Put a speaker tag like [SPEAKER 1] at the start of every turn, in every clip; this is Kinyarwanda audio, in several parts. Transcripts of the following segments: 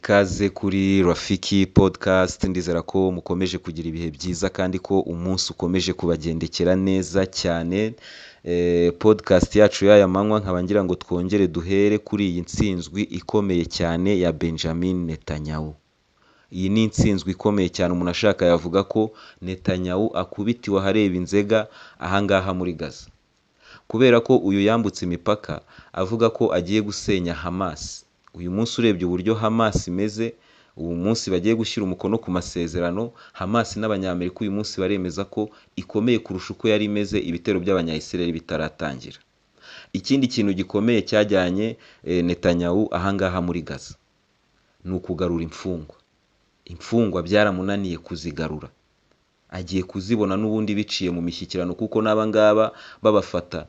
[SPEAKER 1] Ikaze kuri Rafiki podcast, ndizera ko mukomeje kugira ibihe byiza kandi ko umunsi ukomeje kubagendekera neza cyane. Podcast yacu y'aya manywa nkaba ngira ngo twongere duhere kuri iyi ntsinzwi ikomeye cyane ya Benjamin Netanyahu. Iyi ni intsinzwi ikomeye cyane, umuntu ashaka yavuga ko Netanyahu akubitiwe ahareba inzega ahangaha muri Gaza. Kubera ko uyu yambutse imipaka avuga ko agiye gusenya Hamas. Uyu munsi urebye uburyo Hamas imeze, uyu munsi bagiye gushyira umukono ku masezerano, Hamas n'Abanyamerika uyu munsi baremeza ko ikomeye kurusha uko yari imeze ibitero by'Abanyayisiraheli bitaratangira. Ikindi kintu gikomeye cyajyanye Netanyahu ahangaha muri Gaza ni ukugarura imfungwa. Imfungwa byaramunaniye kuzigarura, agiye kuzibona n'ubundi biciye mu mishyikirano, kuko n'abangaba babafata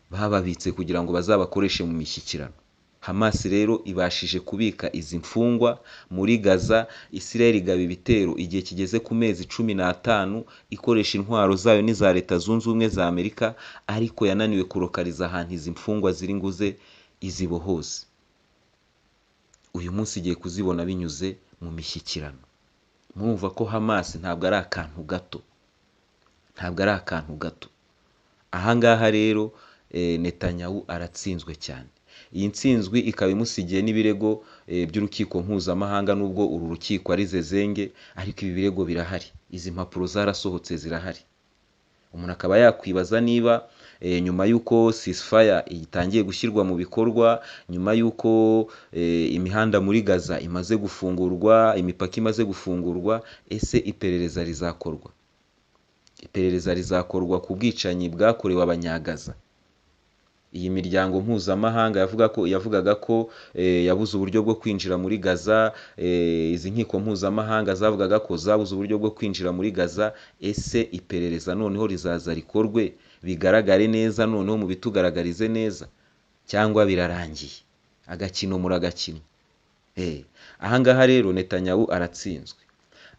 [SPEAKER 1] bababitse kugira ngo bazabakoreshe mu mishyikirano. Hamas rero ibashije kubika izi mfungwa muri Gaza. Israel igaba ibitero igihe kigeze ku mezi 15 ikoresha intwaro zayo n'iza Leta Zunze Ubumwe za Amerika, ariko yananiwe kurokariza ahantu izi mfungwa ziri nguze izibohoze. Uyu munsi igiye kuzibona binyuze mu mishyikirano. Murumva ko Hamas ntabwo ari akantu gato, ntabwo ari akantu gato. Ahangaha rero Netanyahu aratsinzwe cyane. Iyi ntsinzwi ikaba imusigiye n'ibirego by'urukiko mpuzamahanga, nubwo uru rukiko ari zezenge, ariko ibi birego birahari, izi mpapuro zarasohotse zirahari. Umuntu akaba yakwibaza niba nyuma y'uko ceasefire itangiye gushyirwa mu bikorwa, nyuma y'uko imihanda muri Gaza imaze gufungurwa, imipaka imaze gufungurwa, ese iperereza rizakorwa? Iperereza rizakorwa ku bwicanyi bwakorewe Abanyagaza. Iyi miryango mpuzamahanga yavugaga ko yabuze uburyo bwo kwinjira muri Gaza, izi nkiko mpuzamahanga zavugaga ko zabuze uburyo bwo kwinjira muri Gaza. Ese iperereza noneho rizaza rikorwe, bigaragare neza, noneho mu bitugaragarize neza, cyangwa birarangiye agakino muragakina? Ahangaha rero Netanyahu aratsinzwe.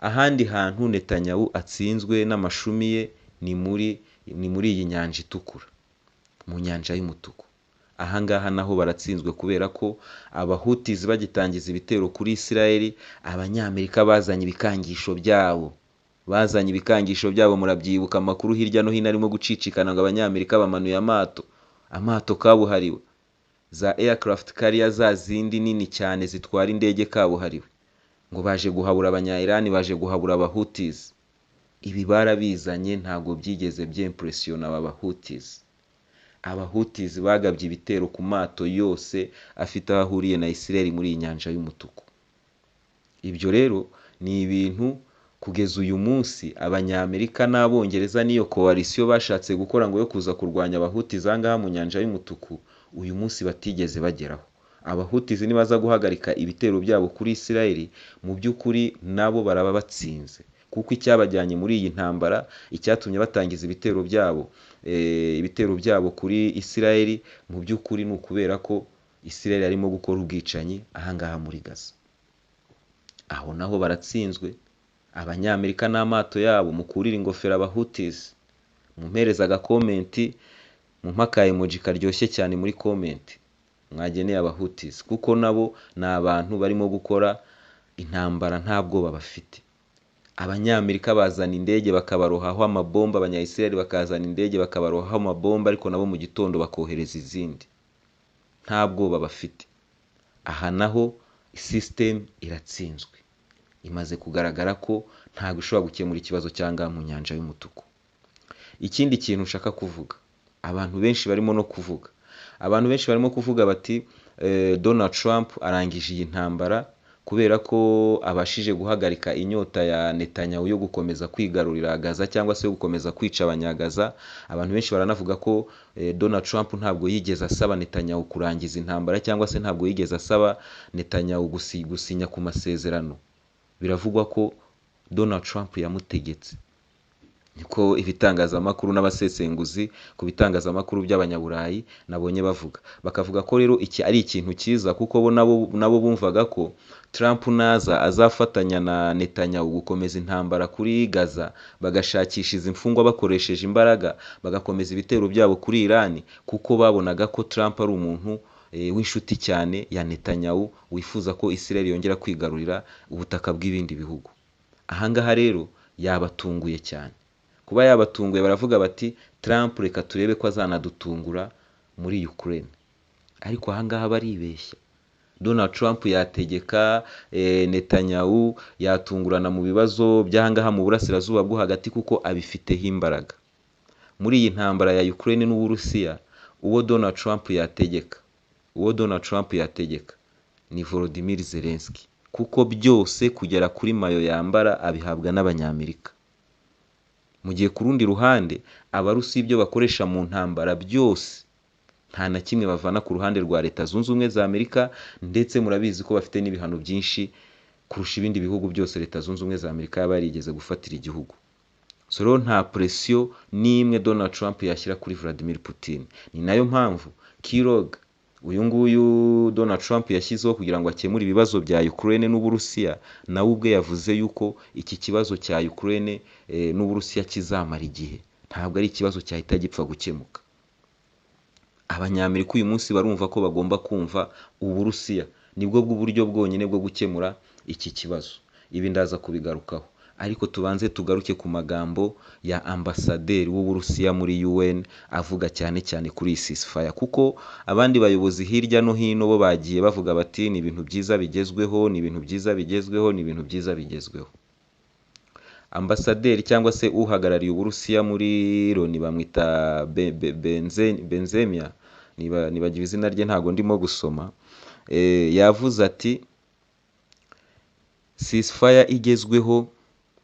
[SPEAKER 1] Ahandi hantu Netanyahu atsinzwe n'amashumi ye ni muri iyi nyanja itukura, mu nyanja y'umutuku. Ahangaha naho baratsinzwe kubera ko Abahutizi bagitangiza ibitero kuri Israel, Abanyamerika bazanye ibikangisho byabo. Murabyibuka amakuru hirya no hino arimo gucicikana ngo Abanyamerika bamanuye amato kabuhariwe, za aircraft carrier, za zindi nini cyane zitwara indege kabuhariwe, ngo baje guhabura Abanya-Iran, baje guhabura Abahutizi. Ibi barabizanye, ntabwo byigeze byimpressiona aba Bahutizi. Abahutizi bagabye ibitero ku mato yose afite aho ahuriye na Israel muri iyi nyanja y'umutuku. Ibyo rero ni ibintu kugeza uyu munsi Abanyamerika n'Abongereza n'iyo coalition bashatse gukora ngo yo kuza kurwanya Abahutizi ahangaha mu nyanja y'umutuku, uyu munsi batigeze bageraho. Abahutizi nibaza guhagarika ibitero byabo kuri Israel, mu by'ukuri nabo baraba batsinze, kuko icyabajyanye muri iyi ntambara, icyatumye batangiza ibitero byabo kuri Israel, mu by'ukuri ni ukubera ko Israel arimo gukora ubwicanyi ahangaha muri Gaza. Aho naho baratsinzwe. Abanyamerika n'amato yabo, mukurira ingofero Abahutizi, mumpereza agakomenti, mumpaka emoji karyoshye cyane muri komenti mwageneye Abahutizi, kuko nabo ni abantu barimo gukora intambara nta bwoba bafite. Abanyamerika bazana indege bakabarohaho amabomba, Abanya-Israel bakazana indege bakabarohaho amabomba, ariko nabo mu gitondo bakohereza izindi, nta bwoba bafite. Aha naho system iratsinzwe, imaze kugaragara ko ntabwo ishobora gukemura ikibazo cyangwa mu nyanja y'umutuku. Ikindi kintu ushaka kuvuga, abantu benshi barimo kuvuga bati Donald Trump arangije iyi ntambara kubera ko abashije guhagarika inyota ya Netanyahu yo gukomeza kwigarurira Gaza, cyangwa se gukomeza kwica Abanyagaza. Abantu benshi baranavuga ko Donald Trump ntabwo yigeze asaba Netanyahu kurangiza intambara, cyangwa se ntabwo yigeze asaba Netanyahu gusinya ku masezerano. Biravugwa ko Donald Trump yamutegetse. Niko ibitangazamakuru n'abasesenguzi ku bitangazamakuru by'Abanyaburayi nabonye bavuga. Bakavuga ko rero iki ari ikintu cyiza, kuko bo nabo bumvaga ko Trump naza azafatanya na Netanyahu gukomeza intambara kuri Gaza, bagashakisha izi mfungwa bakoresheje imbaraga, bagakomeza ibitero byabo kuri Iran, kuko babonaga ko Trump ari umuntu w'inshuti cyane ya Netanyahu wifuza ko Israel yongera kwigarurira ubutaka bw'ibindi bihugu. Ahangaha rero yabatunguye cyane. Kuba yabatunguye baravuga bati Trump reka turebe ko azanadutungura muri Ukraine. Ariko ahangaha baribeshya. Donald Trump yategeka, Netanyahu yatungurana mu bibazo by'ahangaha mu burasirazuba bwo hagati kuko abifiteho imbaraga. Muri iyi ntambara ya Ukraine n'Uburusiya, uwo Donald Trump yategeka ni Volodymyr Zelensky, kuko byose kugera kuri mayo yambara abihabwa n'Abanyamerika. Mu gihe ku rundi ruhande Abarusiya ibyo bakoresha mu ntambara byose nta na kimwe bavana ku ruhande rwa Leta Zunze Ubumwe za Amerika, ndetse murabizi ko bafite n'ibihano byinshi kurusha ibindi bihugu byose Leta Zunze Ubumwe za Amerika yaba yarigeze gufatira igihugu. So rero nta presiyo n'imwe Donald Trump yashyira kuri Vladimir Putin. Ni nayo mpamvu Kirog, uyu nguyu Donald Trump yashyizeho kugira ngo akemure ibibazo bya Ukraine n'Uburusiya, nawe ubwe yavuze yuko iki kibazo cya Ukraine n'Uburusiya kizamara igihe, ntabwo ari ikibazo cyahita gipfa gukemuka. Abanyamerika uyu munsi barumva ko bagomba kumva Uburusiya nibwo bw'uburyo bwonyine bwo gukemura iki kibazo. Ibi ndaza kubigarukaho, ariko tubanze tugaruke ku magambo ya ambasaderi w'Uburusiya muri UN avuga cyane cyane kuri iyi ceasefire, kuko abandi bayobozi hirya no hino bo bagiye bavuga bati ni ibintu byiza bigezweho, ni ibintu byiza bigezweho, ni ibintu byiza bigezweho. Ambasaderi cyangwa se uhagarariye Uburusiya muri Loni bamwita Benzemia, nibagiwe izina rye ntago ndimo gusoma, yavuze ati ceasefire igezweho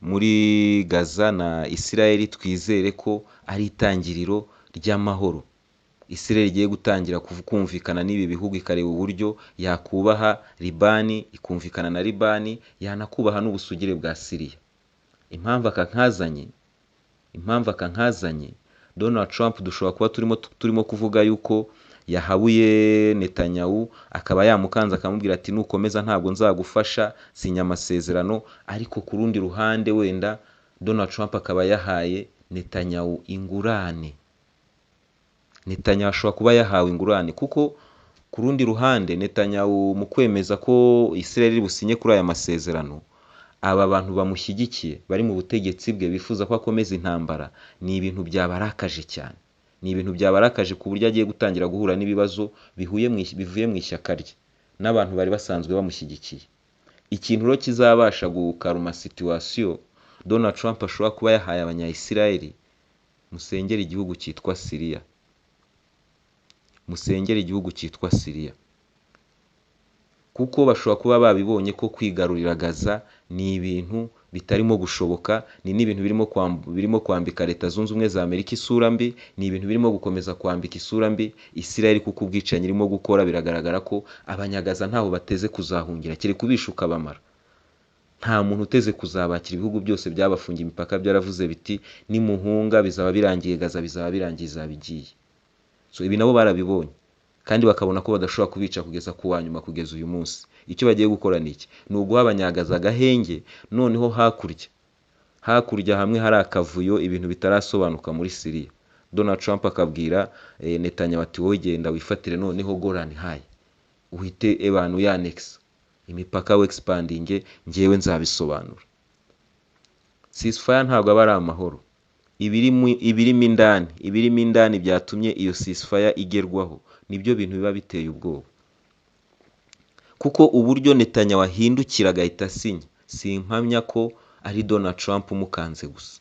[SPEAKER 1] muri Gaza na Israel twizere ko ari itangiriro ry'amahoro. Israel igiye gutangira kumvikana n'ibi bihugu, ikareba uburyo yakubaha Libani, ikumvikana na Libani, yanakubaha n'ubusugire bwa Syria. Impamvu akankazanye Donald Trump dushobora kuba turimo kuvuga yuko yahabuye Netanyahu, akaba yamukanza akamubwira ati nukomeza ntabwo nzagufasha, sinya amasezerano. Ariko ku rundi ruhande wenda Donald Trump akaba yahaye Netanyahu ingurane. Netanyahu ashobora kuba yahawe ingurane, kuko ku rundi ruhande Netanyahu mu kwemeza ko Israel iri businye kuri aya masezerano, aba bantu bamushyigikiye bari mu butegetsi bwe bifuza ko akomeza intambara, ni ibintu byabarakaje cyane. Ni ibintu byabarakaje ku buryo agiye gutangira guhura n'ibibazo bivuye mu ishyaka rye n'abantu bari basanzwe bamushyigikiye. Ikintu rero kizabasha gukaruma situation Donald Trump ashobora kuba yahaye abanya-Israel, musengera igihugu cyitwa Syria. Musengera igihugu cyitwa Syria, kuko bashobora kuba babibonye ko kwigarurira Gaza ni ibintu bitarimo gushoboka, ni n'ibintu birimo kwambika Leta Zunze Ubumwe za Amerika isura mbi, ni ibintu birimo gukomeza kwambika isura mbi Israel, kuko ubwicanyi irimo gukora biragaragara ko abanyagaza ntaho bateze kuzahungira, kiri kubishuka bamara. Nta muntu uteze kuzabakira, ibihugu byose byabafungiye imipaka byaravuze biti nimuhunga bizaba birangiye Gaza, bizaba birangiye, izaba igiye. So ibi nabo barabibonye kandi bakabona ko badashobora kubica kugeza ku wa nyuma, kugeza uyu munsi. Icyo bagiye gukora ni iki? Ni uguha abanyagaza agahenge, noneho hakurya hamwe hari akavuyo, ibintu bitarasobanuka muri Syria. Donald Trump akabwira Netanyahu ati wowe genda wifatire noneho Golan High, uhite abantu yanex imipaka we expanding, ngewe nzabisobanura. Ceasefire ntabwo aba ari amahoro. Ibirimo indani byatumye iyo ceasefire igerwaho nibyo bintu biba biteye ubwoba, kuko uburyo Netanyahu ahindukira agahita asinya, simpamya ko ari Donald Trump umukanze gusa.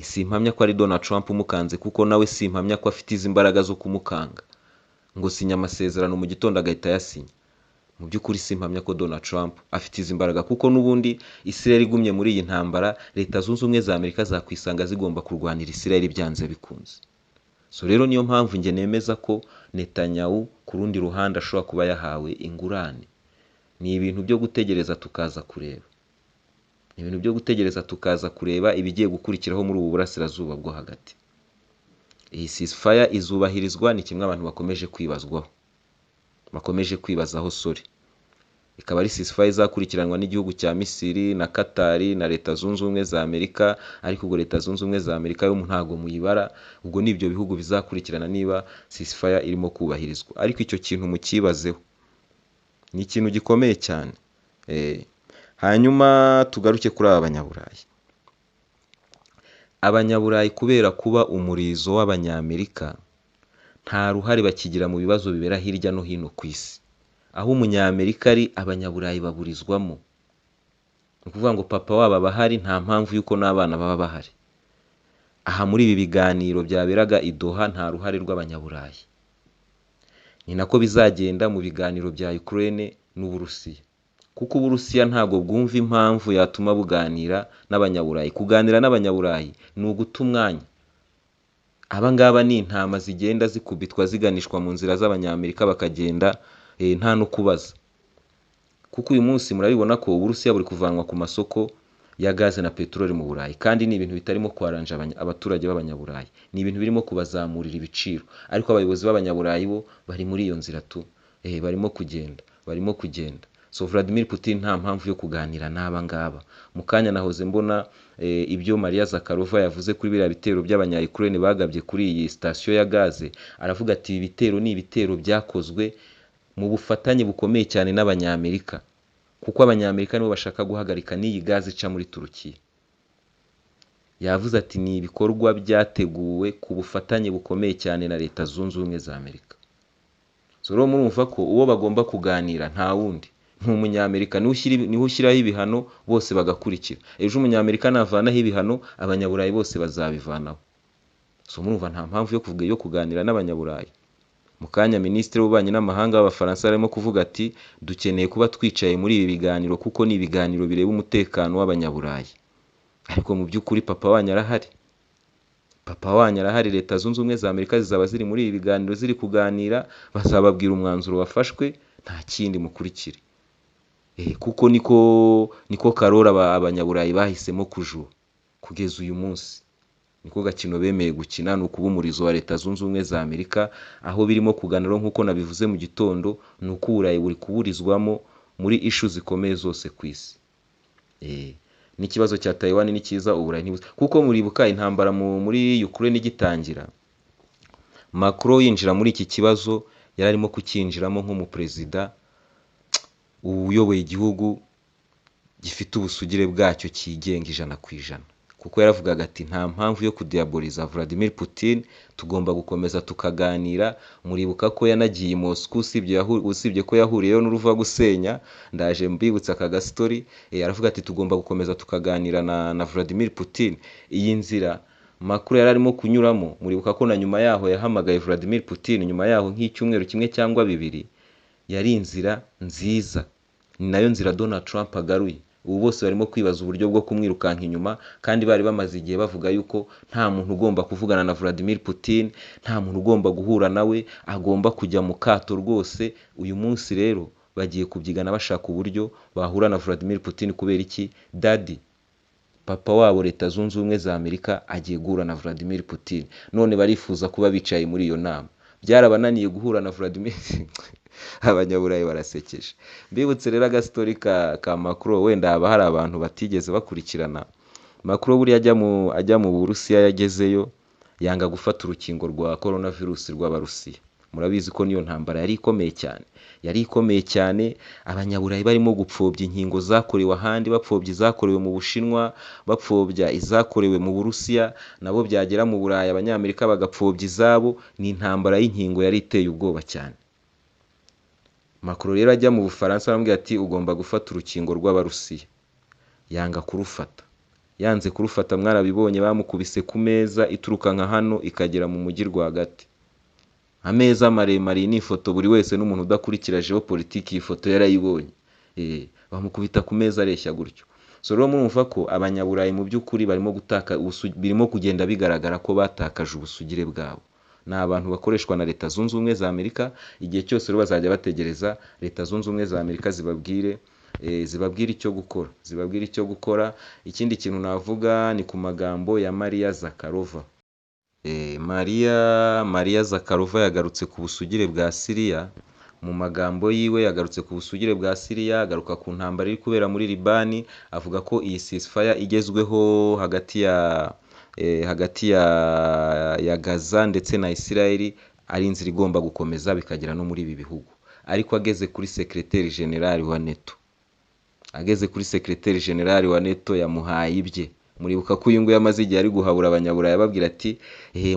[SPEAKER 1] Simpamya ko ari Donald Trump umukanze, kuko nawe simpamya ko afite izi imbaraga zo kumukanga ngo sinya amasezerano mu gitondo agahita yasinya. Mu by'ukuri simpamya ko Donald Trump afite izi imbaraga, kuko n'ubundi Israel igumye muri iyi ntambara, Leta Zunze Ubumwe za Amerika zakwisanga zigomba kurwanira Israel byanze bikunze. So rero niyo mpamvu nge nemeza ko Netanyahu ku rundi ruhande ashobora kuba yahawe ingurane. Ni ibintu byo gutegereza tukaza kureba. Ni ibintu byo gutegereza tukaza kureba ibigiye gukurikiraho muri ubu burasirazuba bwo hagati. Iyi ceasefire izubahirizwa ni kimwe abantu bakomeje kwibazwaho. Bakomeje kwibazaho ikaba ari ceasefire izakurikiranwa n'igihugu cya Misiri na Qatar na Leta Zunze Ubumwe za Amerika, ariko ubwo Leta Zunze Ubumwe za Amerika yo ntago muyibara, ubwo nibyo bihugu bizakurikirana niba ceasefire irimo kubahirizwa. Ariko icyo kintu mukibazeho, ni ikintu gikomeye cyane. Hanyuma tugaruke kuri aba banyaburayi. Abanyaburayi kubera kuba umurizo w'abanyamerika, nta ruhare bakigira mu bibazo bibera hirya no hino ku isi. Aho umunyamerika ari, abanyaburayi baburizwamo. Ni ukuvuga ngo papa wabo aba ahari, nta mpamvu y'uko n'abana baba bahari. Aha muri ibi biganiro byaberaga i Doha, nta ruhare rw'abanyaburayi. Ni nako bizagenda mu biganiro bya Ukraine n'Uburusiya, kuko Uburusiya ntabwo bwumva impamvu yatuma buganira n'abanyaburayi. Kuganira n'abanyaburayi ni uguta umwanya. Aba ngaba ni intama zigenda zikubitwa ziganishwa mu nzira z'abanyamerika, bakagenda nta no kubaza. Kuko uyu munsi murabibona ko Uburusiya buri kuvanwa ku masoko ya gaze na peteroli mu Burayi, kandi ni ibintu bitarimo kwaranja abaturage b'abanyaburayi, ni ibintu birimo kubazamurira ibiciro. Ariko abayobozi b'abanyaburayi bo bari muri iyo nzira tu, barimo kugenda. So Vladimir Putin nta mpamvu yo kuganira n'aba ngaba. Mu kanya nahoze mbona ibyo Maria Zakharova yavuze kuri biriya bitero by'abanya-Ukraine bagabye kuri iyi sitasiyo ya gaze. Aravuga ati ibi bitero ni ibitero byakozwe mu bufatanye bukomeye cyane n'abanyamerika, kuko abanyamerika nibo bashaka guhagarika n'iyi gaze ica muri Turukiya. Yavuze ati ni ibikorwa byateguwe ku bufatanye bukomeye cyane na Leta Zunze Ubumwe za Amerika. So rero murumva ko uwo bagomba kuganira nta wundi, nk'umunyamerika niho ushyiraho ibihano bose bagakurikira. Ejo umunyamerika navanaho ibihano, abanyaburayi bose bazabivanaho. So murumva nta mpamvu yo kuganira n'abanyaburayi. Mu kanya Minisitiri w'Ububanyi n'Amahanga w'Abafaransa arimo kuvuga ati dukeneye kuba twicaye muri ibi biganiro, kuko ni ibiganiro bireba umutekano w'abanyaburayi. Ariko mu by'ukuri papa wanyu arahari, Leta Zunze Ubumwe za Amerika zizaba ziri muri ibi biganiro ziri kuganira, bazababwira umwanzuro wafashwe, nta kindi mukurikire. Kuko niko karora abanyaburayi bahisemo kugeza uyu munsi. Niko gakino bemeye gukina, ni ukuba umurizo wa Leta Zunze Ubumwe za Amerika. Aho birimo kuganira nk'uko nabivuze mu gitondo, ni uko Uburayi buri kuburizwamo muri issue zikomeye zose ku isi. N'ikibazo cya Taiwan ni cyiza, Uburayi ntibuze. Kuko muribuka intambara muri Ukraine igitangira, Macron yinjira muri iki kibazo yari arimo kukinjiramo nk'umuperezida uyoboye igihugu gifite ubusugire bwacyo cyigenga 100%. Kuko yaravugaga ati nta mpamvu yo kudiaboliza Vladimir Putin, tugomba gukomeza tukaganira. Muribuka ko yanagiye i Moscow, usibye ko yahuriyeyo n'uruva gusenya, ndaje mbibutsa aka gastori. Aravuga ati tugomba gukomeza tukaganira na Vladimir Putin. Iyi nzira Macron yari arimo kunyuramo, muribuka ko na nyuma yaho yahamagaye Vladimir Putin, nyuma yaho nk'icyumweru kimwe cyangwa bibiri, yari inzira nziza. Ni nayo nzira Donald Trump agaruye. Ubu bose barimo kwibaza uburyo bwo kumwirukanka inyuma, kandi bari bamaze igihe bavuga yuko nta muntu ugomba kuvugana na Vladimir Putin, nta muntu ugomba guhura nawe, agomba kujya mu kato rwose. Uyu munsi rero bagiye kubyigana bashaka uburyo bahura na Vladimir Putin. Kubera iki? Daddy, papa wabo Leta Zunze Ubumwe za Amerika agiye guhura na Vladimir Putin, none barifuza kuba bicaye muri iyo nama. Byarabananiye guhura na Vladimir abanyaburayi barasekeje. Mbibutse rero agastori ka Macron, wenda haba hari abantu batigeze bakurikirana. Macron buri ajya mu Burusiya, yagezeyo yanga gufata urukingo rwa coronavirus rw'Abarusiya. Murabizi ko niyo ntambara yari ikomeye cyane. Abanyaburayi barimo gupfobya inkingo zakorewe ahandi, bapfobya izakorewe mu Bushinwa, bapfobya izakorewe mu Burusiya, nabo byagera mu Burayi abanyamerika bagapfobya izabo. Ni intambara y'inkingo yari iteye ubwoba cyane. Macron rero ajya mu Bufaransa aramubwira ati ugomba gufata urukingo rw'Abarusiya. Yanga kurufata. Yanze kurufata, mwarabibonye bamukubise ku meza ituruka nka hano ikagera mu mujyi rwagati. Ameza maremare n'ifoto, buri wese n'umuntu udakurikira geopolitiki iyi foto yarayibonye. Bamukubita ku meza areshya gutyo. So rero murumva ko abanyaburayi mu by'ukuri birimo kugenda bigaragara ko batakaje ubusugire bwabo. Ni abantu bakoreshwa na Leta Zunze Ubumwe za Amerika. Igihe cyose rero bazajya bategereza Leta Zunze Ubumwe za Amerika zibabwire icyo gukora. Ikindi kintu navuga ni ku magambo ya Maria Zakharova. Maria Zakharova yagarutse ku busugire bwa Syria mu magambo yiwe yagarutse ku busugire bwa Syria, agaruka ku ntambara iri kubera muri Libani, avuga ko iyi ceasefire igezweho hagati ya Gaza ndetse na Israel ari inzira igomba gukomeza bikagera no muri ibi bihugu. Ariko ageze kuri secrétaire général wa NATO yamuhaye ibye. Muribuka ko uyu nguyu amaze igihe ari guhabura abanyaburayi ababwira ati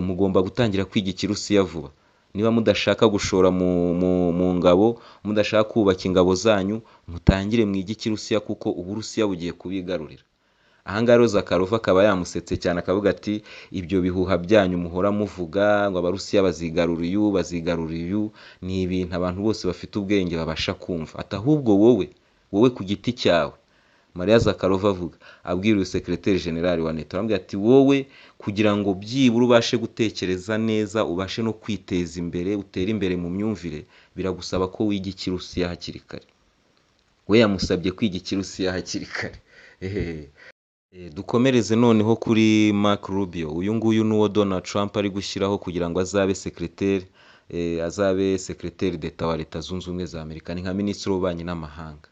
[SPEAKER 1] mugomba gutangira kwiga Ikirusiya vuba, niba mudashaka gushora mu ngabo, mudashaka kubaka ingabo zanyu, mutangire mwige Ikirusiya kuko Uburusiya bugiye kubigarurira. Ahangaha rero Zakharov akaba yamusetse cyane akavuga ati ibyo bihuha byanyu muhora muvuga ngo Abarusiya bazigarura uyu ni ibintu abantu bose bafite ubwenge babasha kumva. Ati ahubwo wowe ku giti cyawe, Maria Zakharov avuga abwira uyu secrétaire général wa NATO, aramubwira ati wowe kugira ngo byibura ubashe gutekereza neza, ubashe no kwiteza imbere, utere imbere mu myumvire, biragusaba ko wiga Ikirusiya hakiri kare. We yamusabye kwiga Ikirusiya hakiri kare. Dukomereze noneho kuri Mark Rubio. Uyu nguyu nuwo Donald Trump ari gushyiraho kugira ngo azabe secrétaire d'État wa Leta Zunze Ubumwe za Amerika, ni nka minisitiri w'ububanyi n'amahanga.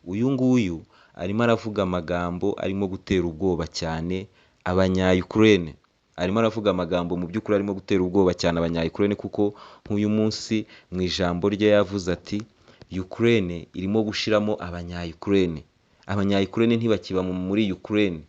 [SPEAKER 1] Uyu nguyu arimo aravuga amagambo arimo gutera ubwoba cyane abanya-Ukraine. Arimo aravuga amagambo mu by'ukuri arimo gutera ubwoba cyane abanya-Ukraine, kuko nk'uyu munsi mu ijambo rye yavuze ati Ukraine irimo gushiramo abanya-Ukraine. Abanya-Ukraine ntibakiba muri Ukraine.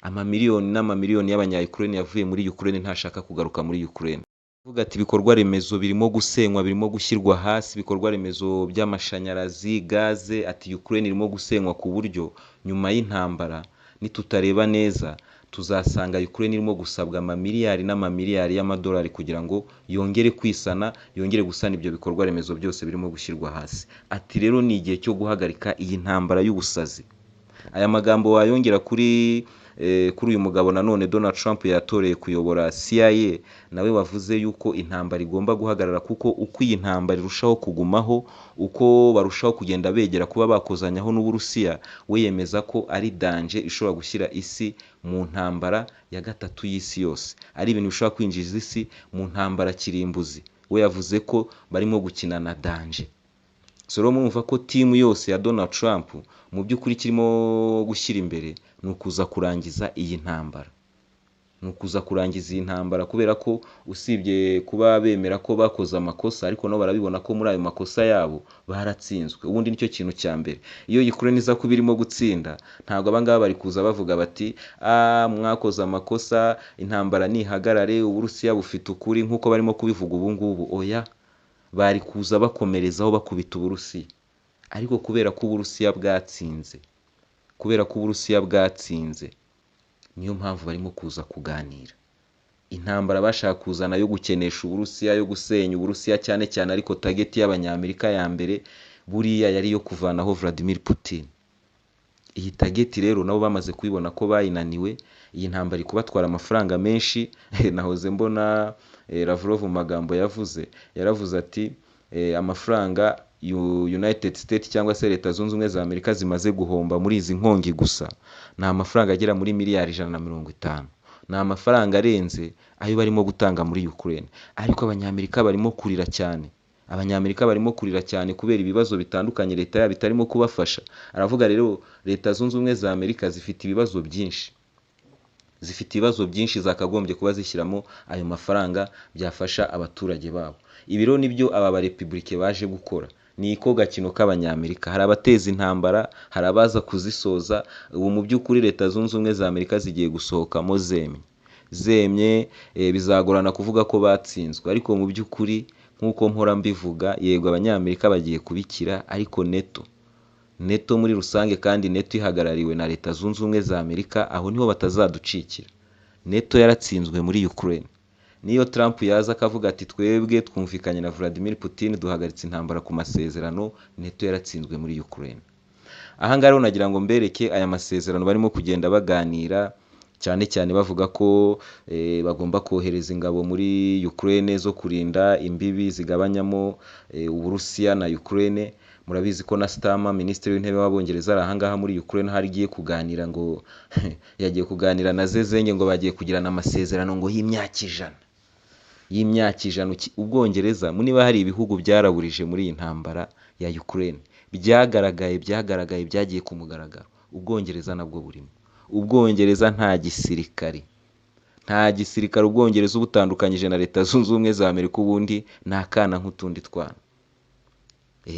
[SPEAKER 1] Amamiliyoni n'amamiliyoni y'abanya-Ukraine yavuye muri Ukraine ntashaka kugaruka muri Ukraine. Avuga ati ibikorwa remezo birimo gusenywa, birimo gushyirwa hasi, ibikorwa remezo by'amashanyarazi, gaze. Ati Ukraine irimo gusenywa ku buryo nyuma y'intambara nitutareba neza tuzasanga Ukraine irimo gusabwa amamiliyari n'amamiliyari y'amadolari kugira ngo yongere kwisana, yongere gusana ibyo bikorwa remezo byose birimo gushyirwa hasi. Ati rero ni igihe cyo guhagarika iyi ntambara y'ubusazi. Aya magambo wayongera kuri uyu mugabo nanone Donald Trump yatoreye kuyobora CIA, nawe wavuze yuko intambara igomba guhagarara, kuko uko iyi ntambara irushaho kugumaho, uko barushaho kugenda begera kuba bakozanyaho n'Uburusiya, we yemeza ko ari danger ishobora gushyira isi mu ntambara ya gatatu y'isi yose, ari ibintu bishobora kwinjiza isi mu ntambara kirimbuzi. We yavuze ko barimo gukina na danger. So murumva ko timu yose ya Donald Trump mu by'ukuri kirimo gushyira imbere ni ukuza kurangiza iyi ntambara, kubera ko usibye kuba bemera ko bakoze amakosa, ariko no barabibona ko muri ayo makosa yabo baratsinzwe. Ubundi nicyo kintu cya mbere. Iyo Ukraine iza kuba irimo gutsinda, ntabwo abangaba bari kuza bavuga bati mwakoze amakosa, intambara nihagarare, Uburusiya bufite ukuri nk'uko barimo kubivuga ubu ngubu. Oya, bari kuza bakomerezaho bakubita Uburusiya. Ariko kubera ko Uburusiya bwatsinze, niyo mpamvu barimo kuza kuganira. Intambara bashaka kuzana yo gukenesha Uburusiya, yo gusenya Uburusiya cyane cyane, ariko target y'abanyamerika ya mbere buriya yari yo kuvanaho Vladimir Putin. Iyi target rero nabo bamaze kubibona ko bayinaniwe. Iyi ntambara iri kubatwara amafaranga menshi. Nahoze mbona Lavrov mu magambo yaravuze ati amafaranga United States cyangwa se Leta Zunze Ubumwe za Amerika zimaze guhomba muri izi nkongi gusa ni amafaranga agera muri miliyari 150. Ni amafaranga arenze ayo barimo gutanga muri Ukraine. Ariko abanyamerika barimo kurira cyane kubera ibibazo bitandukanye leta yabo itarimo kubafasha. Aravuga rero Leta Zunze Ubumwe za Amerika zifite ibibazo byinshi zakagombye kuba zishyiramo ayo mafaranga byafasha abaturage babo. Ibi rero nibyo aba barepublike baje gukora. Ni iko gakino k'abanyamerika. Hari abateza intambara, hari abaza kuzisoza. Ubu mu by'ukuri Leta Zunze Ubumwe za Amerika zigiye gusohokamo zemye. Bizagorana kuvuga ko batsinzwe, ariko mu by'ukuri nk'uko mpora mbivuga, yego abanyamerika bagiye kubikira, ariko NATO muri rusange, kandi NATO ihagarariwe na Leta Zunze Ubumwe za Amerika, aho niho batazaducikira. NATO yaratsinzwe muri Ukraine. Niyo Trump yaza akavuga ati twebwe twumvikanye na Vladimir Putin duhagaritse intambara ku masezerano, NATO yaratsinzwe muri Ukraine. Ahangaha rero nagira ngo mbereke aya masezerano barimo kugenda baganira, cyane cyane bavuga ko bagomba kohereza ingabo muri Ukraine zo kurinda imbibi zigabanyamo Uburusiya na Ukraine. Murabizi ko na Starmer, minisitiri w'intebe w'Abongereza, ari ahangaha muri Ukraine, hari agiye kuganira ngo yagiye kuganira na Zelensky ngo bagiye kugirana amasezerano ngo y'imyaka 100. y'imyaka ijana. Ubwongereza niba hari ibihugu byaraburije muri iyi ntambara ya Ukraine, byagaragaye byagiye ku mugaragaro, Ubwongereza nabwo burimo. Ubwongereza nta gisirikare Ubwongereza ubutandukanyije na Leta Zunze Ubumwe za Amerika ubundi ni akana nk'utundi twana.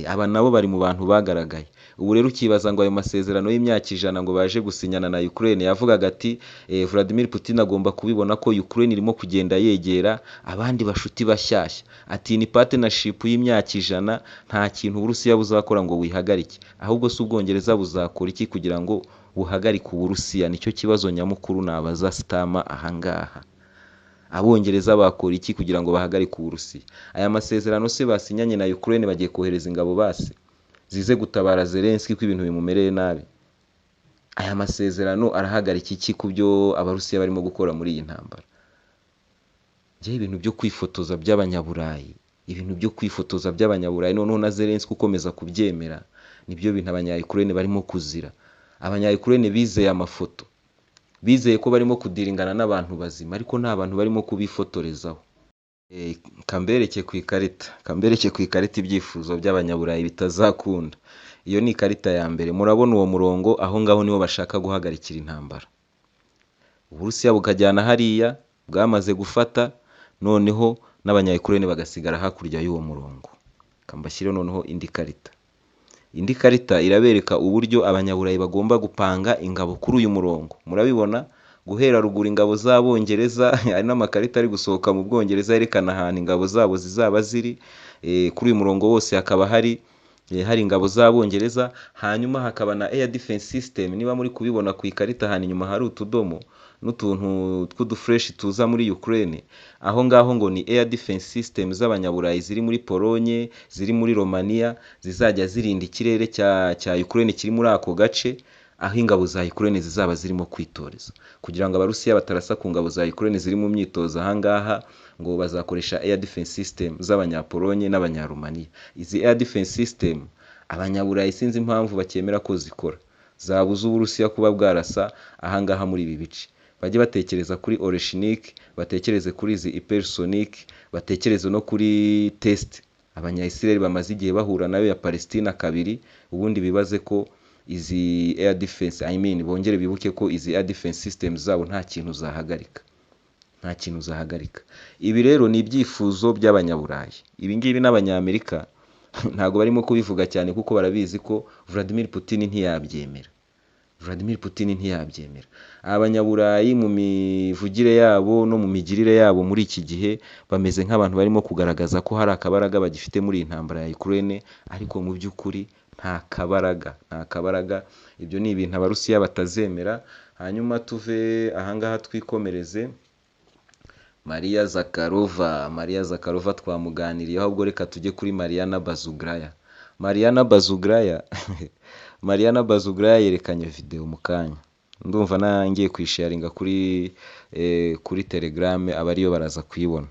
[SPEAKER 1] Aba nabo bari mu bantu bagaragaye. Ubu rero ukibaza ngo ayo masezerano y'imyaka ijana ngo baje gusinyana na Ukraine, yavugaga ati Vladimir Putin agomba kubibona ko Ukraine irimo kugenda yegera abandi bashuti bashyashya. Ati ni partnership y'imyaka ijana, nta kintu Uburusiya buzakora ngo wihagarike. Ahubwo se Ubwongereza buzakora iki kugira ngo buhagarike Uburusiya? Nicyo kibazo nyamukuru nabaza Stama ahangaha. Abongereza bakora iki kugira ngo bahagarike Uburusiya? Aya masezerano se basinyanye na Ukraine bagiye kohereza ingabo base zize gutabara Zelensky ko ibintu bimumereye nabi? Aya masezerano arahagarika iki ku byo Abarusiya barimo gukora muri iyi ntambara? Ibintu byo kwifotoza by'Abanyaburayi, noneho na Zelensky ukomeza kubyemera, nibyo bintu Abanya-Ukraine barimo kuzira. Abanya-Ukraine bizeye amafoto, bizeye ko barimo kudiringana n'abantu bazima, ariko nta bantu barimo kubifotorezaho. Kambereke ku ikarita ibyifuzo by'Abanyaburayi bitazakunda. Iyo ni ikarita ya mbere. Murabona uwo murongo, aho ngaho niho bashaka guhagarikira intambara. Uburusiya bukajyana hariya, bwamaze gufata, noneho n'Abanya-Ukraine bagasigara hakurya y'uwo murongo. Kambashyire noneho indi karita. Indi karita irabereka uburyo Abanyaburayi bagomba gupanga ingabo kuri uyu murongo. Murabibona guhera ruguru ingabo z'Abongereza, hari n'amakarita ari gusohoka mu Bwongereza yerekana ahantu ingabo zabo zizaba ziri. Kuri uyu murongo wose hakaba hari ingabo z'Abongereza, hanyuma hakaba na air defense system. Niba muri kubibona ku ikarita, ahantu inyuma hari utudomo n'utuntu tw'udufresh tuza muri Ukraine, aho ngaho ngo ni air defense system z'Abanyaburayi ziri muri Polonye, ziri muri Romania, zizajya zirinda ikirere cya Ukraine kiri muri ako gace, aho ingabo za Ukraine zizaba zirimo kwitoreza, kugira ngo Abarusiya batarasa ku ngabo za Ukraine ziri mu myitozo. Ahangaha ngo bazakoresha air defense system z'Abanyapolonye n'Abanyarumaniya. Izi air defense system Abanyaburayi sinzi impamvu bakemera ko zikora, zabuza Uburusiya kuba bwarasa ahangaha muri ibi bice. Bajye batekereza kuri Oreshnik, batekereze kuri izi hypersonic, batekereze no kuri test Abanya-Israel bamaze igihe bahura nayo ya Palestina kabiri, ubundi bibaze ko izi air defense, bongere bibuke ko izi air defense systems zabo nta kintu zahagarika. Ibi rero ni ibyifuzo by'Abanyaburayi. Ibi ngibi n'Abanyamerika ntago barimo kubivuga cyane, kuko barabizi ko Vladimir Putin ntiyabyemera. Abanyaburayi mu mivugire yabo no mu migirire yabo muri iki gihe bameze nk'abantu barimo kugaragaza ko hari akabaraga bagifite muri iyi ntambara ya Ukraine, ariko mu by'ukuri nta kabaraga. Ibyo ni ibintu Abarusiya batazemera. Hanyuma tuve ahangaha twikomereze Maria Zakharova twamuganiriye, ahubwo reka tujye kuri Mariana Bazugraya yerekanye video mu kanya. Ndumva nangiye kwisharinga kuri Telegram, abariyo baraza kuyibona.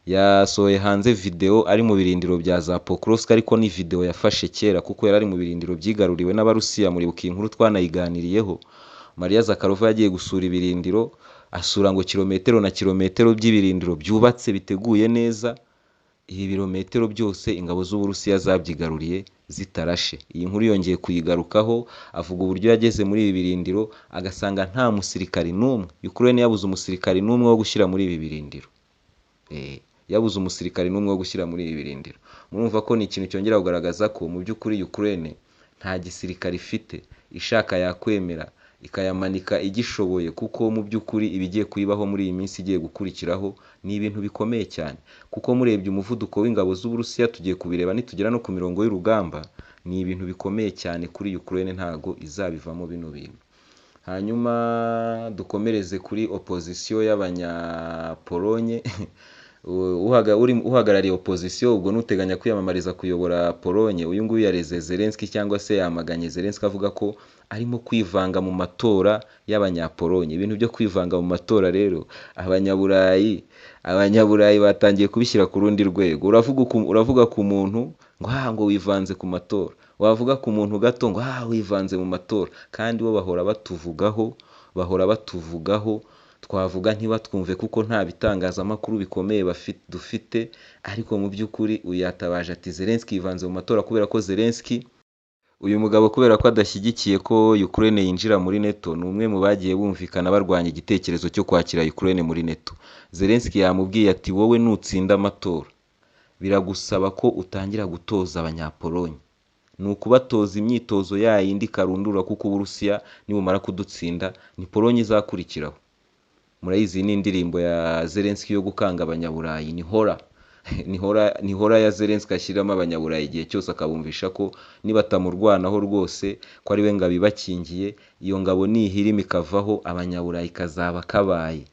[SPEAKER 1] Yasohoye hanze video ari mu birindiro bya za Pokrovsk, ariko ni video yafashe kera kuko yari ari mu birindiro byigaruriwe n'Abarusiya. Muri buki inkuru twanayiganiriyeho. Maria Zakharova yagiye gusura ibirindiro, asura ngo kilometero na kilometero by'ibirindiro byubatse biteguye neza. Ibi birometero byose ingabo z'Uburusiya zabyigaruriye zitarashe. Iyi nkuru yongeye kuyigarukaho, avuga uburyo yageze muri ibi birindiro agasanga nta musirikari n'umwe. Ukraine yabuze umusirikari n'umwe wo gushyira muri ibi birindiro. Murumva ko ni ikintu cyongera kugaragaza ko mu by'ukuri Ukraine nta gisirikare ifite ishaka yakwemera ikayamanika igishoboye, kuko mu by'ukuri ibigiye kuyibaho muri iyi minsi igiye gukurikiraho ni ibintu bikomeye cyane. Kuko murebye umuvuduko w'ingabo z'Uburusiya, tugiye kubireba nitugera no ku mirongo y'urugamba, ni ibintu bikomeye cyane kuri Ukraine, ntago izabivamo bino bintu. Hanyuma dukomereze kuri opposition y'Abanyapolonye. Uhagarariye opposition, ubwo nuteganya kwiyamamariza kuyobora Polonye, uyu nguyu yareze Zelensky cyangwa se yamaganye Zelensky, avuga ko arimo kwivanga mu matora y'Abanyapolonye. Ibintu byo kwivanga mu matora rero Abanyaburayi batangiye kubishyira ku rundi rwego. Uravuga ku muntu ngo wivanze ku matora, wavuga ku muntu gato ngo wivanze mu matora, kandi bo bahora batuvugaho twavuga ntibatwumve kuko nta bitangazamakuru bikomeye dufite, ariko mu by'ukuri uyu yatabaje ati Zelensky yivanze mu matora kubera ko Zelensky, uyu mugabo kubera ko adashyigikiye ko Ukraine yinjira muri NATO, ni umwe mu bagiye bumvikana barwanya igitekerezo cyo kwakira Ukraine muri NATO. Zelensky yamubwiye ati wowe nutsinda amatora biragusaba ko utangira gutoza abanyapolonye, ni ukubatoza imyitozo yayindi karundura, kuko Uburusiya nibumara kudutsinda ni Polonye izakurikiraho. Murayizi ni indirimbo ya Zelensky yo gukanga abanyaburayi, ni hora ya Zelensky ashyiramo abanyaburayi igihe cyose akabumvisha ko nibatamurwanaho rwose ko ari we ngabo ibakingiye, iyo ngabo nihirima ikavaho abanyaburayi kazaba kabaye.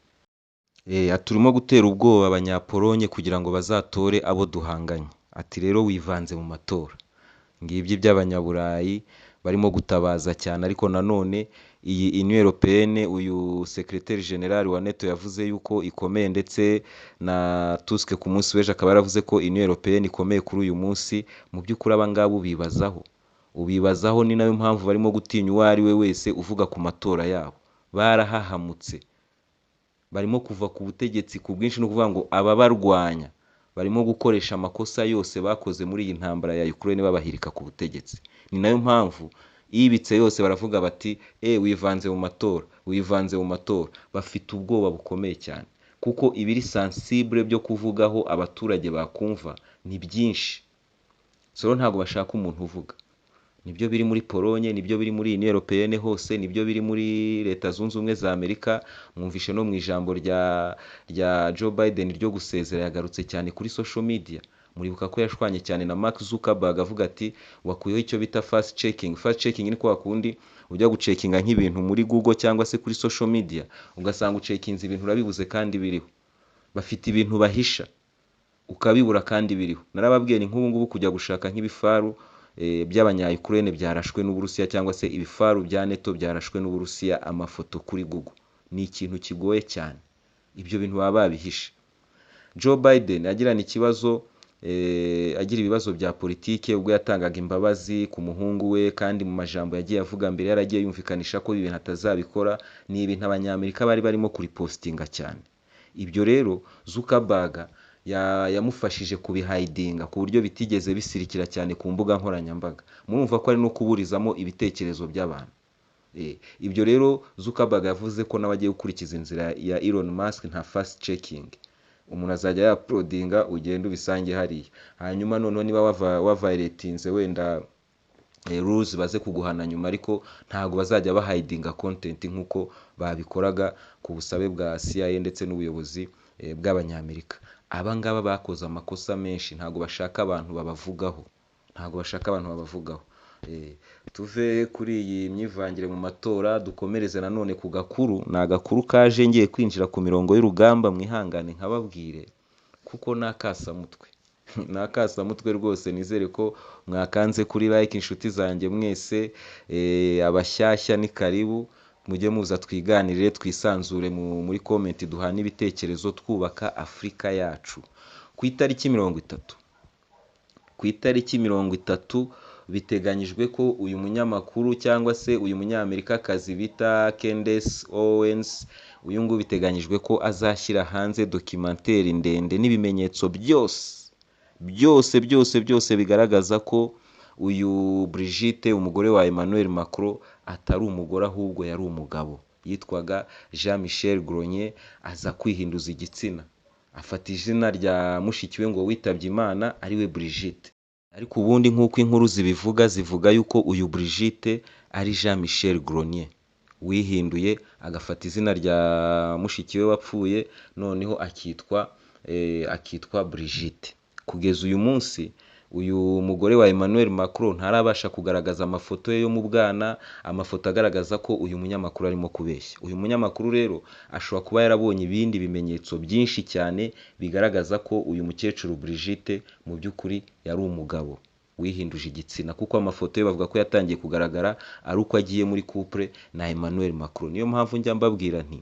[SPEAKER 1] Turimo gutera ubwoba abanyapolonye kugira ngo bazatore abo duhanganye. Ati rero wivanze mu matora. Ngibyo by'abanyaburayi barimo gutabaza cyane, ariko nanone iyi Union Européenne, uyu Secrétaire General wa NATO yavuze yuko ikomeye, ndetse na Tusk ku munsi w'ejo akaba yaravuze ko Union Européenne ikomeye kuri uyu munsi. Mu by'ukuri aba ngaba ubibazaho, ni nayo mpamvu barimo gutinya uwo ari we wese uvuga ku matora yabo. Barahahamutse, barimo kuva ku butegetsi ku bwinshi, no kuvuga ngo ababarwanya barimo gukoresha amakosa yose bakoze muri iyi ntambara ya Ukraine babahirika ku butegetsi. Ni nayo mpamvu ibitse yose baravuga bati wivanze mu matora. Bafite ubwoba bukomeye cyane, kuko ibiri sensible byo kuvugaho abaturage bakumva ni byinshi. So ntabwo bashaka umuntu uvuga. Nibyo biri muri Polonye, nibyo biri muri Union Européenne hose, nibyo biri muri Leta Zunze Ubumwe za Amerika. Mwumvishe no mu ijambo rya Joe Biden ryo gusezera, yagarutse cyane kuri social media. Muribuka ko yashwanye cyane na Mark Zuckerberg avuga ati wakuyeho icyo bita fast checking. Fast checking ni kwa kundi ujya gucekinga nk'ibintu muri Google cyangwa se kuri social media, ugasanga ucekinze ibintu urabibuze kandi biriho. Bafite ibintu bahisha ukabibura kandi biriho. Narababwiye ni nk'ubu ngubu kujya gushaka nk'ibifaru by'abanya-Ukraine byarashwe n'Uburusiya, cyangwa se ibifaru bya NATO byarashwe n'Uburusiya, amafoto kuri Google. Ni ikintu kigoye cyane. Ibyo bintu baba babihishe. Joe Biden agira ibibazo bya politike ubwo yatangaga imbabazi ku muhungu we, kandi mu majambo yagiye avuga mbere yaragiye yumvikanisha ko ibintu atazabikora. Ni ibintu abanyamerika bari barimo kuripostinga cyane. Ibyo rero Zuckerberg yamufashije kubihidinga ku buryo bitigeze bisirikira cyane ku mbuga nkoranyambaga. Murumva ko ari no kuburizamo ibitekerezo by'abantu. Ibyo rero Zuckerberg yavuze ko nawe agiye gukurikiza inzira ya Elon Musk, nta fast checking. Umuntu azajya yaprodinga ugenda ubisange hariya, hanyuma noneho niba waviratinze wenda rules baze kuguhana nyuma, ariko ntago bazajya bahidinga content nk'uko babikoraga ku busabe bwa CIA ndetse n'ubuyobozi bw'abanyamerika. Aba ngaba bakoze amakosa menshi, ntago bashaka abantu babavugaho. Tuve kuri iyi myivangire mu matora, dukomereze nanone ku gakuru. Ni agakuru kaje ngiye kwinjira ku mirongo y'urugamba, mwihangane nkababwire kuko nakasamutwe. Nakasamutwe rwose. Nizere ko mwakanze kuri like, inshuti zanjye mwese. Abashyashya ni karibu, mujye muza twiganirire, twisanzure muri comment, duhana ibitekerezo, twubaka Afurika yacu. Ku itariki 30 biteganyijwe ko uyu munyamakuru cyangwa se uyu munyamerikakazi bita Candace Owens, uyu nguyu biteganyijwe ko azashyira hanze documentary ndende n'ibimenyetso byose bigaragaza ko uyu Brigitte, umugore wa Emmanuel Macron, atari umugore ahubwo yari umugabo. Yitwaga Jean Michel Gronier, aza kwihinduza igitsina, afata izina rya mushiki we ngo witabye Imana ariwe Brigitte. Ariko ubundi nk'uko inkuru zivuga yuko uyu Brigitte ari Jean Michel Gronier wihinduye, agafata izina rya mushiki we wapfuye, noneho akitwa Brigitte. Kugeza uyu munsi uyu mugore wa Emmanuel Macron ntarabasha kugaragaza amafoto ye yo mu bwana, amafoto agaragaza ko uyu munyamakuru arimo kubeshya. Uyu munyamakuru rero ashobora kuba yarabonye ibindi bimenyetso byinshi cyane bigaragaza ko uyu mukecuru Brigitte mu by'ukuri yari umugabo wihinduje igitsina, kuko amafoto ye bavuga ko yatangiye kugaragara ari uko agiye muri couple na Emmanuel Macron. Niyo mpamvu njya mbabwira nti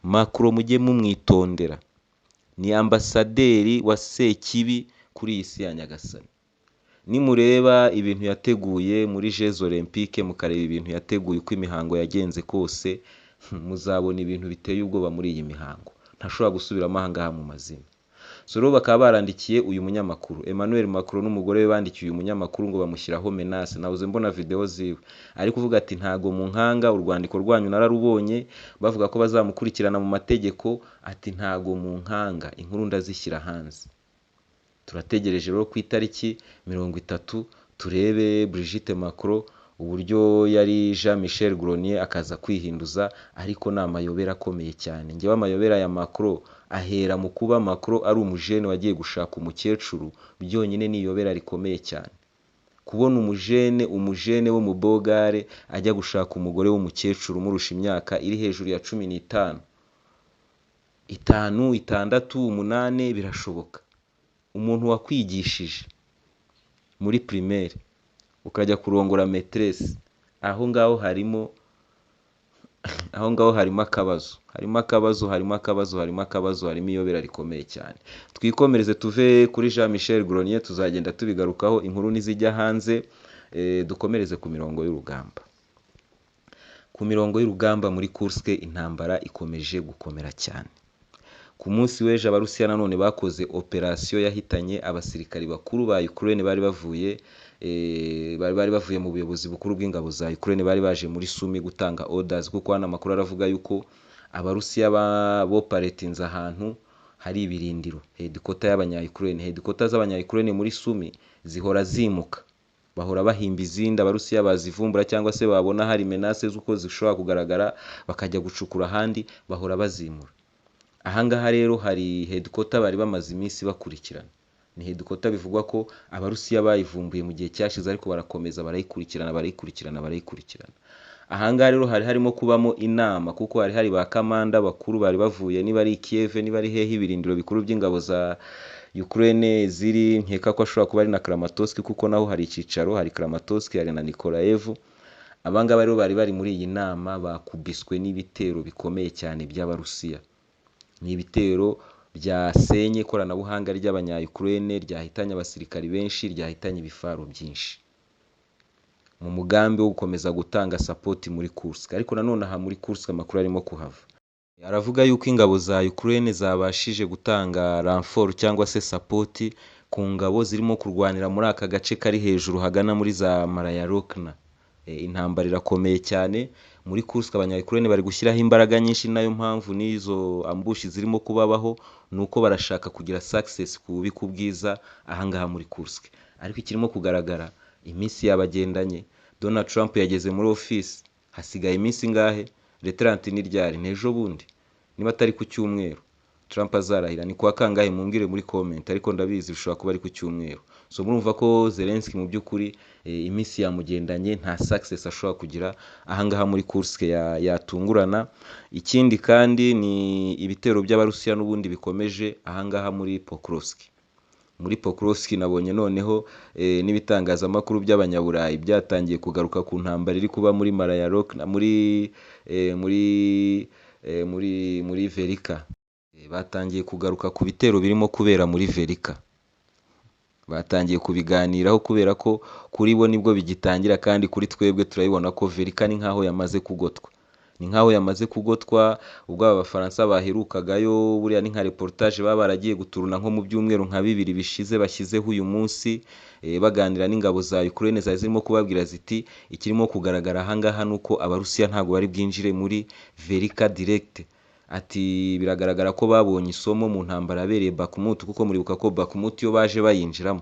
[SPEAKER 1] Macron mujye mumwitondera, ni ambasaderi wa Sekibi kuri iyi si ya Nyagasani. Nimureba ibintu yateguye muri Jeux Olympiques, mukareba ibintu yateguye uko imihango yagenze kose, muzabona ibintu biteye ubwoba muri iyi mihango, ntashobora gusubiramo aha ngaha mu mazina. So rero bakaba barandikiye uyu munyamakuru Emmanuel Macron n'umugore we, bandikiye uyu munyamakuru ngo bamushyiraho menace. Nabuze mbona video ziwe ari kuvuga ati ntago mu nkanga, urwandiko rwanyu nararubonye bavuga ko bazamukurikirana mu mategeko, ati ntago mu nkanga, inkuru ndazishyira hanze. Turategereje rero ku itariki 30 turebe Brigitte Macron uburyo yari Jean Michel Gronier akaza kwihinduza, ariko ni amayobera akomeye cyane. Njyewe amayobera ya Macron ahera mu kuba Macron ari umujene wagiye gushaka umukecuru, byonyine ni iyobera rikomeye cyane. Kubona umujene wo mu bogare ajya gushaka umugore w'umukecuru umurusha imyaka iri hejuru ya 15, 5, 6, 8 birashoboka. Umuntu wakwigishije muri primaire ukajya kurongora maîtresse, aho ngaho harimo akabazo, harimo iyobera rikomeye cyane. Twikomereze tuve kuri Jean Michel Gronier, tuzagenda tubigarukaho, inkuru nizijya hanze. Dukomereze ku mirongo y'urugamba. Ku mirongo y'urugamba muri Kursk intambara ikomeje gukomera cyane. Ku munsi w'ejo Abarusiya nanone bakoze operation yahitanye abasirikari bakuru ba Ukraine bari bavuye mu buyobozi bukuru bw'ingabo za Ukraine, bari baje muri Sumi gutanga orders, kuko hano amakuru aravuga yuko Abarusiya boparetinze ahantu hari ibirindiro, headquarter y'abanya-Ukraine. Headquarter z'abanya-Ukraine muri Sumi zihora zimuka, bahora bahimba izindi. Abarusiya bazivumbura cyangwa se babona hari menace z'uko zishobora kugaragara bakajya gucukura ahandi, bahora bazimura. Ahangaha rero hari headquarter bari bamaze iminsi bakurikirana. Ni headquarter bivugwa ko Abarusiya bayivumbuye mu gihe cyashize, ariko barakomeza barayikurikirana. Ahangaha rero hari harimo kubamo inama, kuko hari ba kamanda bakuru bari bavuye, niba ari Kiev, niba ari hehe, ibirindiro bikuru by'ingabo za Ukraine ziri, nkeka ko ashobora kuba ari na Kramatorsk, kuko naho hari icicaro, hari Kramatorsk, hari na Nikolaev. Abangaba rero bari muri iyi nama, bakubiswe n'ibitero bikomeye cyane by'Abarusiya. Ni ibitero byasenye ikoranabuhanga ry'abanya-Ukraine, ryahitanye abasirikari benshi, ryahitanye ibifaro byinshi, mu mugambi wo gukomeza gutanga support muri Kursk. Ariko nanone aha muri Kursk amakuru arimo kuhava, aravuga yuko ingabo za Ukraine zabashije gutanga renfort cyangwa se support ku ngabo zirimo kurwanira muri aka gace kari hejuru hagana muri za Malayarokna. Intambara irakomeye cyane muri Kursk, abanya-Ukraine bari gushyiraho imbaraga nyinshi, nayo mpamvu n'izo ambushi zirimo kubabaho, nuko barashaka kugira success ku bubiko bwiza ahangaha muri Kursk. Ariko ikirimo kugaragara, iminsi yabagendanye. Donald Trump yageze muri office, hasigaye iminsi ngahe? Retrant ni ryari? Nejo bundi, niba atari ku cyumweru Trump azarahira. Ni kwa kangahe? Mumbwire muri comment, ariko ndabizi bishobora kuba ari ku cyumweru. So murumva ko Zelensky mu by'ukuri iminsi yamugendanye, nta success ashobora kugira ahangaha muri Kursk yatungurana. Ikindi kandi ni ibitero by'Abarusiya n'ubundi bikomeje ahangaha muri Pokrovsk. Muri Pokrovsk nabonye noneho n'ibitangazamakuru by'abanyaburayi byatangiye kugaruka ku ntambara iri kuba muri Malayarokna, muri Velika. Batangiye kugaruka ku bitero birimo kubera muri Velika, batangiye kubiganiraho, kubera ko kuri bo nibwo bigitangira, kandi kuri twebwe turabibona ko Velika ni nkaho yamaze kugotwa. Ubwo Abafaransa baherukagayo, buriya ni nka reportage baba baragiye guturuna nko mu byumweru nka 2 bishize, bashyizeho uyu munsi baganira n'ingabo za Ukraine, zari zirimo kubabwira ziti ikirimo kugaragara ahangaha nuko Abarusiya ntabwo bari bwinjire muri Velika direct. Ati biragaragara ko babonye isomo mu ntambara yabereye Bakhmut, kuko muribuka ko Bakhmut yo baje bayinjiramo.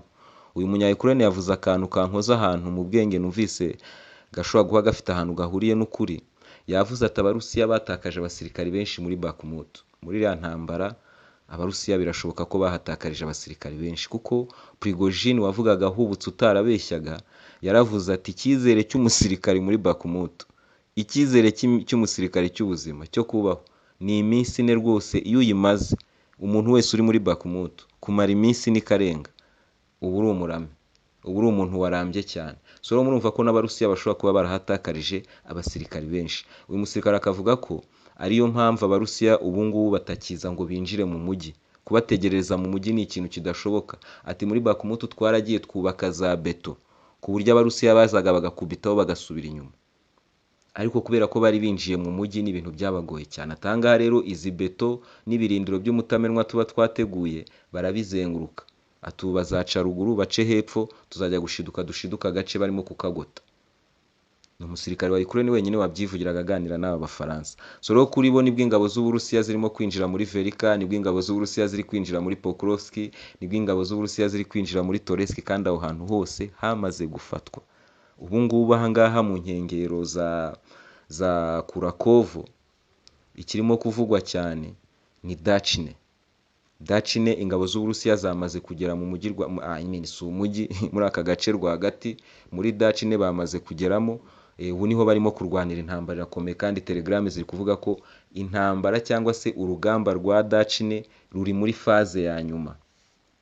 [SPEAKER 1] Uyu munya-Ukraine yavuze akantu kankoza ahantu mu bwenge, numvise gashobora guha gafite ahantu gahuriye n'ukuri. Yavuze ati Abarusiya batakaje abasirikari benshi muri Bakhmut. Muri iriya ntambara Abarusiya birashoboka ko bahatakarije abasirikari benshi, kuko Prigozhin wavugaga ahubutse utarabeshyaga, yaravuze ati icyizere cy'umusirikari muri Bakhmut, icyizere cy'umusirikari cy'ubuzima cyo kubaho ni iminsi 4 rwose. Iyo uyimaze, umuntu wese uri muri Bakhmut kumara iminsi n'ikarenga, ubu uri umurame, ubu uri umuntu warambye cyane. So rero murumva ko n'Abarusiya bashobora kuba barahatakarije abasirikari benshi. Uyu musirikare akavuga ko ariyo mpamvu Abarusiya ubu ngubu batakiza ngo binjire mu mujyi. Kubategereza mu mujyi ni ikintu kidashoboka. Ati muri Bakhmut twaragiye twubaka za beto, ku buryo Abarusiya bazaga bagakubitaho bagasubira inyuma. ariko kubera ko bari binjiye mu mujyi n'ibintu byabagoye cyane. Atangaha rero izi beto n'ibirindiro by'umutamenwa tuba twateguye barabizenguruka. Atubu bazaca ruguru bace hepfo, tuzajya dushiduka agace barimo kukagota. Ni umusirikare wa Ukraine wenyine wabyivugiraga aganira n'aba Bafaransa. So rero kuri bo nibwo ingabo z'Uburusiya zirimo kwinjira muri Velika, nibwo ingabo z'Uburusiya ziri kwinjira muri Pokrovsk, nibwo ingabo z'Uburusiya ziri kwinjira muri Toretsk, kandi aho hantu hose hamaze gufatwa. Ubu ngubu aha ngaha mu nkengero za Kurakovo ikirimo kuvugwa cyane ni Dachine. Dachine ingabo z'Uburusiya zamaze kugera mu mujyi umujyi muri aka gace rwagati, muri Dachine bamaze kugeramo. Ubu niho barimo kurwanira intambara irakomeye, kandi telegram ziri kuvuga ko intambara cyangwa se urugamba rwa Dachine ruri muri faze ya nyuma.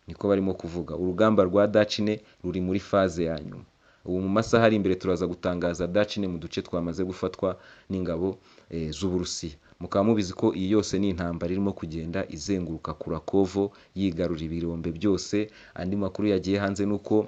[SPEAKER 1] Niko barimo kuvuga, urugamba rwa Dachine ruri muri faze ya nyuma. Ubu mu masaha ari imbere turaza gutangaza Dachine mu duce twamaze gufatwa n'ingabo z'Uburusiya. Mukaba mubizi ko iyi yose ni intambara irimo kugenda izenguruka Kurakovo yigarura ibirombe byose. Andi makuru yagiye hanze nuko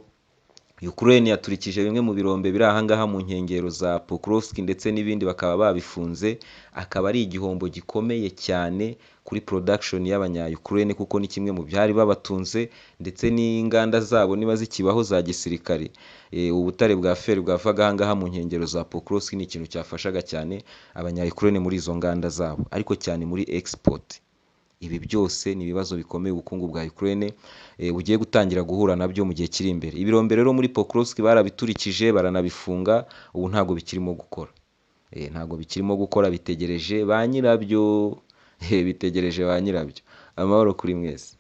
[SPEAKER 1] Ukraine yaturikije bimwe mu birombe biri aha ngaha mu nkengero za Pokrovsk ndetse n'ibindi bakaba babifunze. Akaba ari igihombo gikomeye cyane kuri production y'abanya-Ukraine, kuko ni kimwe mu byari babatunze, ndetse n'inganda zabo niba zikibaho za gisirikare. Ubutare bwa fer bwavaga aha ngaha mu nkengero za Pokrovsk ni ikintu cyafashaga cyane abanya-Ukraine muri izo nganda zabo, ariko cyane muri export. Ibi byose ni ibibazo bikomeye ubukungu bwa Ukraine bugiye gutangira guhura nabyo mu gihe kiri imbere. Ibirombe rero muri Pokrovsk barabiturikije baranabifunga, ubu ntago bikirimo gukora. Ntago bikirimo gukora, bitegereje ba nyirabyo. Bitegereje ba nyirabyo. Amahoro kuri mwese.